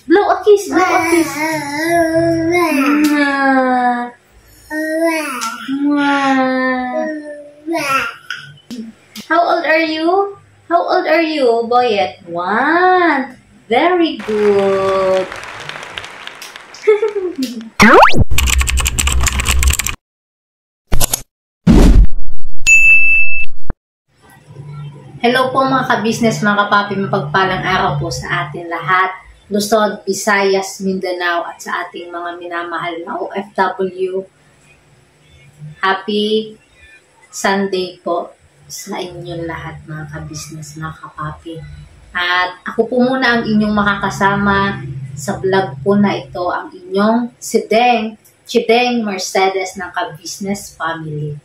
Blow a kiss. Blow a kiss. How old are you? How old are you, Boyet? 1. Very good. Hello po mga ka-business, mga kapapi, mapagpalang araw po sa atin lahat. Luzon, Visayas, Mindanao at sa ating mga minamahal na OFW. Happy Sunday po sa inyong lahat mga ka-business, mga kapapi. At ako po muna ang inyong makakasama sa vlog po na ito, ang inyong si Chideng Mercedes ng ka-business family.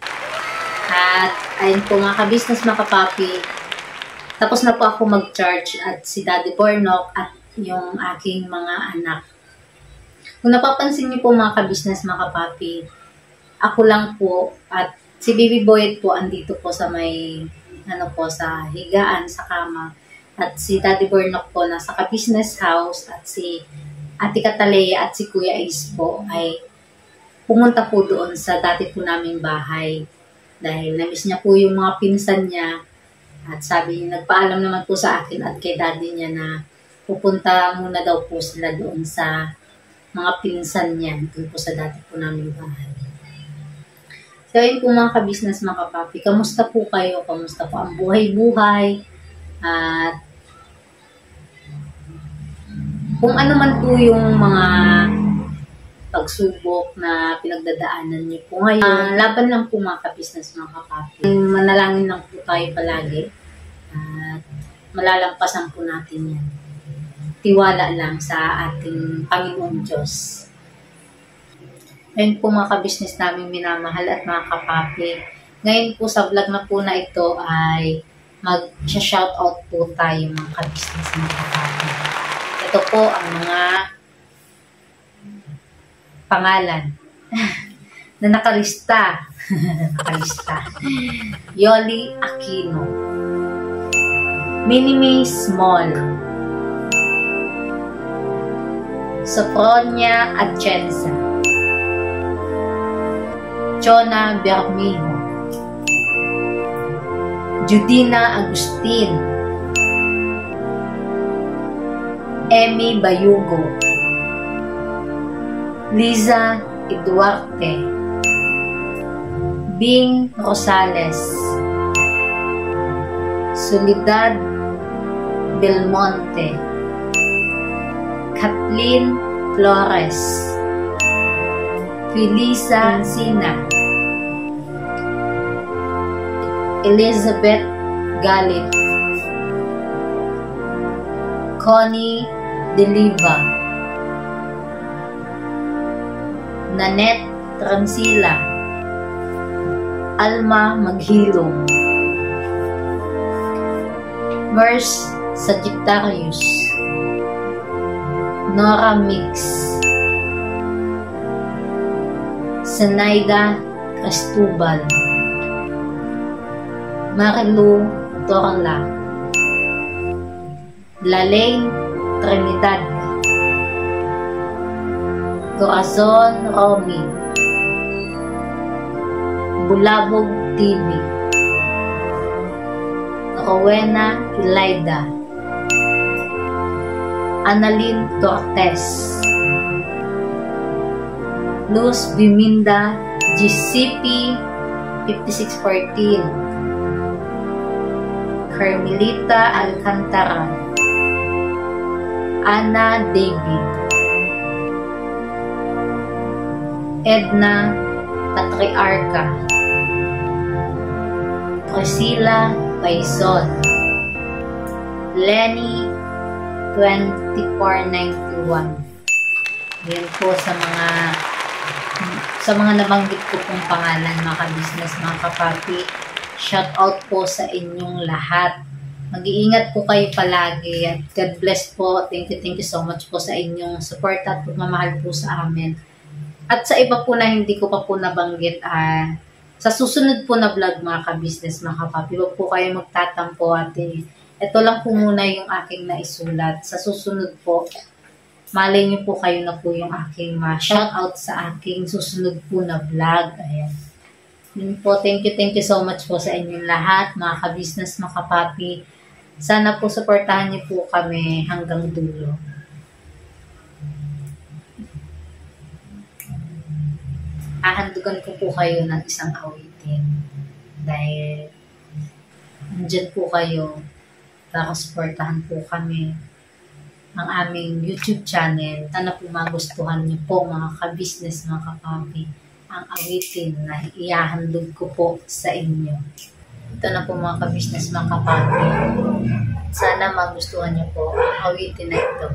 At ayun po mga ka-business, mga kapapi, tapos na po ako mag-charge at si Daddy Bornok at yung aking mga anak. Kung napapansin niyo po mga ka-business, mga kapapi, ako lang po at si Baby Boy po andito po sa may, sa higaan, sa kama. At si Daddy Bornok po nasa ka-business house at si Ate Cataleya at si Kuya Ace po ay pumunta po doon sa dati po naming bahay. Dahil na-miss niya po yung mga pinsan niya. At sabi niya, nagpaalam naman po sa akin at kay daddy niya na pupunta muna daw po sila doon sa mga pinsan niya. Doon po sa dati po namin bahay. So, yun po mga ka-business, mga kapapi. Kamusta po kayo? Kamusta po ang buhay-buhay? At kung ano man po yung mga pagsubok na pinagdadaanan niyo po ngayon. Laban lang po mga ka-business, mga kapapi. Manalangin lang po tayo palagi at malalampasan po natin yan. Tiwala lang sa ating Panginoon Diyos. Ayun po mga ka-business namin minamahal at mga kapapi. Ngayon po sa vlog na po na ito ay mag-shoutout po tayo mga ka-business, mga kapapi. Ito po ang mga pangalan na nakalista. Nakalista. Yoli Aquino, Minimi Small, Sophronia Atienza, Chona Bermejo, Judina Agustin, Emmy Bayugo, Liza Eduarte, Bing Rosales, Soledad Belmonte, Kathleen Flores, Felisa Sina, Elizabeth Galit, Connie Deliva, Nanette Transila, Alma Maghilong, Mers Sagittarius, Nora Mix, Sanaida Cristobal, Marilu Torla, Lalaine Trinidad, Corazon Romy, Bulabog TV, Rowena Ilaida, Annalyn Cortez, Luz Biminda GCP 5614, Carmelita Alcantara, Ana David, Edna Patriarca, Priscilla Paison, Lenny 2491. Yan po sa mga nabanggit ko pong pangalan, mga ka-business, mga kapapi. Shout out po sa inyong lahat. Mag-iingat po kayo palagi at God bless po. Thank you so much po sa inyong support at pagmamahal po sa amin. At sa iba po na hindi ko pa po nabanggit, sa susunod po na vlog mga ka-business, mga kapapi, huwag po kayo magtatampo at ito lang po muna yung aking naisulat. Sa susunod po, malay niyo po kayo na po yung aking shoutout sa aking susunod po na vlog. Ayan. Yun po, thank you so much po sa inyong lahat, mga ka-business, mga kapapi. Sana po supportahan niyo po kami hanggang dulo. Hahandugan ko po kayo ng isang awitin. Dahil nandyan po kayo, nakasuportahan po kami ng aming YouTube channel. Sana po magustuhan niyo po, mga ka-business, mga kapapi, ang awitin na ihahandog ko po sa inyo. Ito na po, mga ka-business, mga kapapi. Sana magustuhan niyo po ang awitin na ito.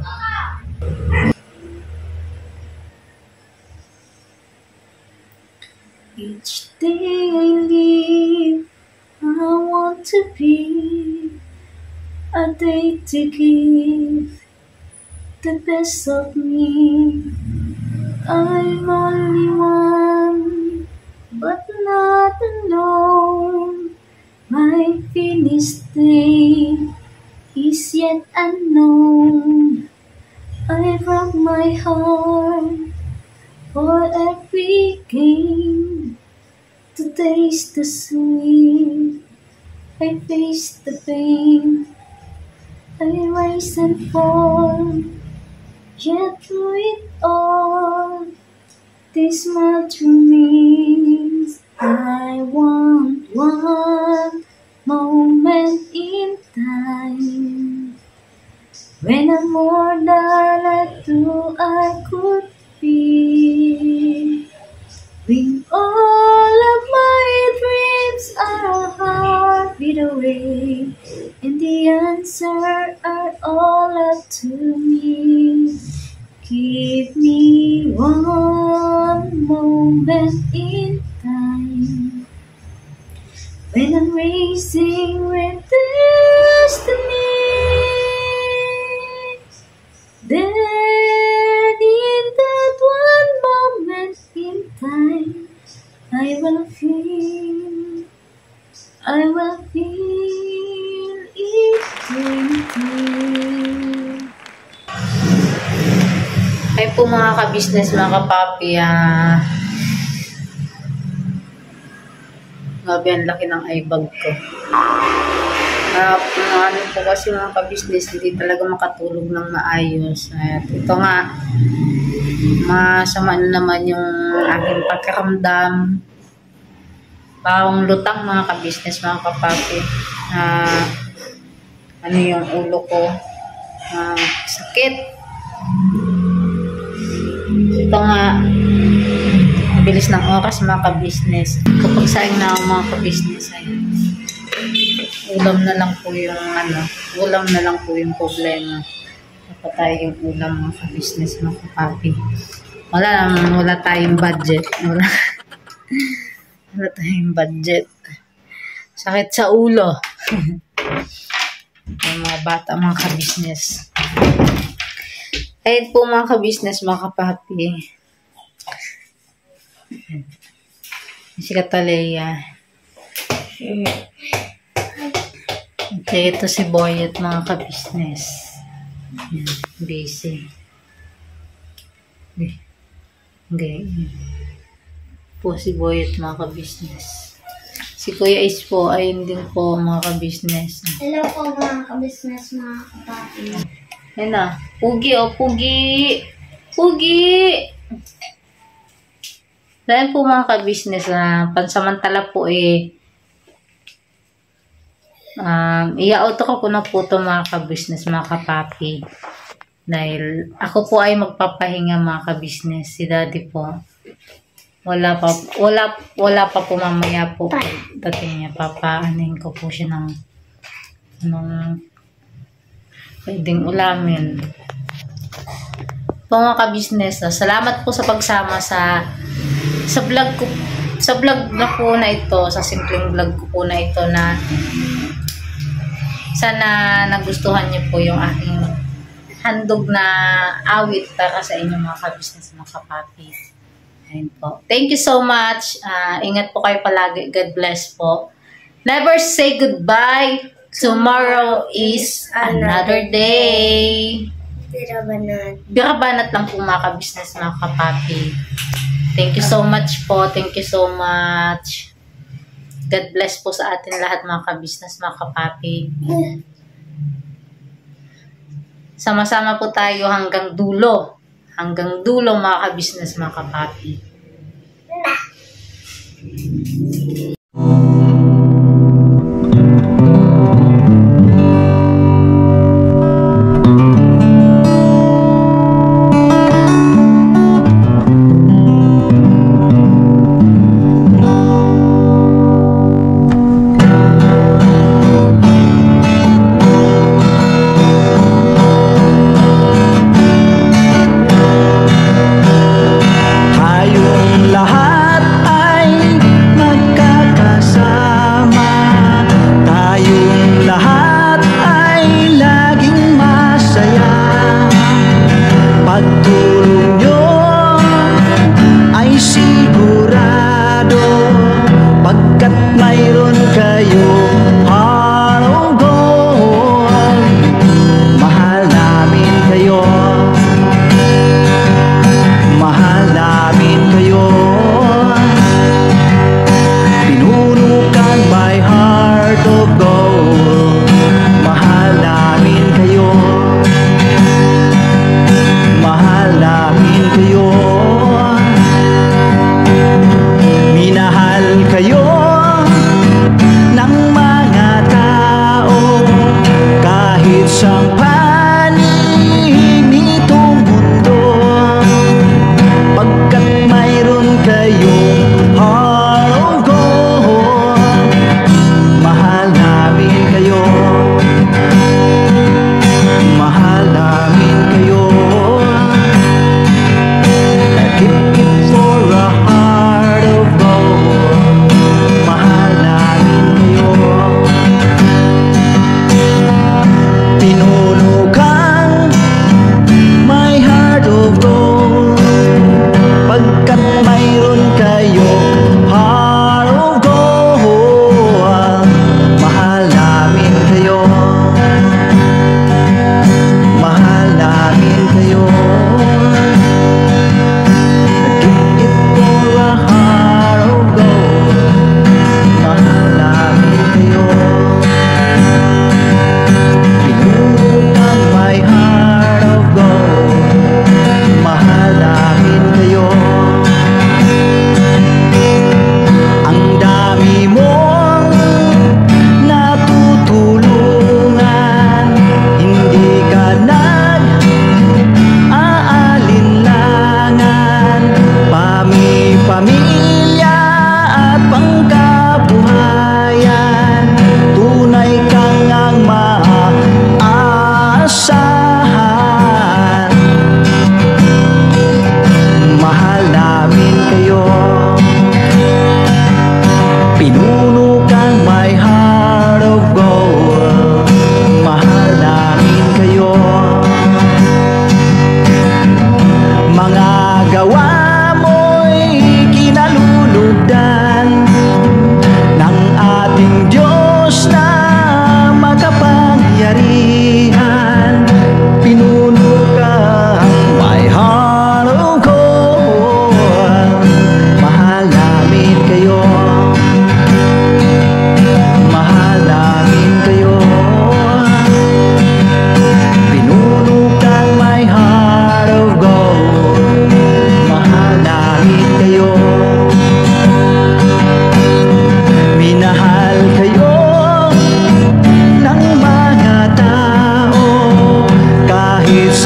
Each day I live, I want to be a day to give the best of me. I'm only one, but not alone. My finished day is yet unknown. I broke my heart for every game. To taste the sweet, I face the pain. I rise and fall, yet through it all, this much remains. I want one moment in time, when I'm more than I thought I could be. When all of my dreams are a heartbeat away, and the answer are all up to me. Give me one moment in time, when I'm racing with destiny. Then in that one moment in time, I will feel eternity. Ay po, mga ka-business, mga kapapi, grabe, ang laki ng eyebag ko. Ano po kasi, mga ka-business, hindi talaga makatulog ng maayos. At ito nga, masama na naman yung aking pakiramdam. Parang lutang, mga ka-business, mga kapapi. Ano yung ulo ko, sakit. Ito nga, bilis ng oras, mga ka-business. Kapag saing na ako, mga ka-business, ulam na lang po yung problema. Napatay yung ulam, mga ka-business, mga kapapi. Wala tayong budget. Wala tayong budget. Sakit sa ulo. Yung mga bata, mga ka-business. Ayun po, mga ka-business, mga kapapi. Si Catalea. Okay, ito si Boyet, mga ka-business. Busy. Okay. Po si Boyet, mga ka-business. Si Kuya Is po, ayun din po, mga ka-business. Hello po, mga ka-business, mga kapapi. Yan na. Pugi, pugi. Pugi! Dahil po, mga ka-business, pansamantala po i-auto ko na po ito, mga ka-business, mga kapapi. Dahil ako po ay magpapahinga, mga ka-business. Si Daddy po, wala pa po, mamaya po dating niya. Papaanin ko po siya ng pwedeng ulamin. Po, mga ka-business, salamat po sa pagsama sa vlog ko, sa vlog na po na ito, sa simpleng vlog ko po na ito, na sana nagustuhan niyo po yung aking handog na awit para sa inyo, mga ka-business, mga kapapi. Ayun po. Thank you so much. Ingat po kayo palagi. God bless po. Never say goodbye. Tomorrow is another day. Birabanat. Birabanat lang po mga ka-business, mga kapapi. Thank you so much po. Thank you so much. God bless po sa atin lahat mga ka-business, mga kapapi. Sama-sama po tayo hanggang dulo. Hanggang dulo mga ka-business, mga kapapi.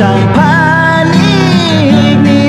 isang panig ni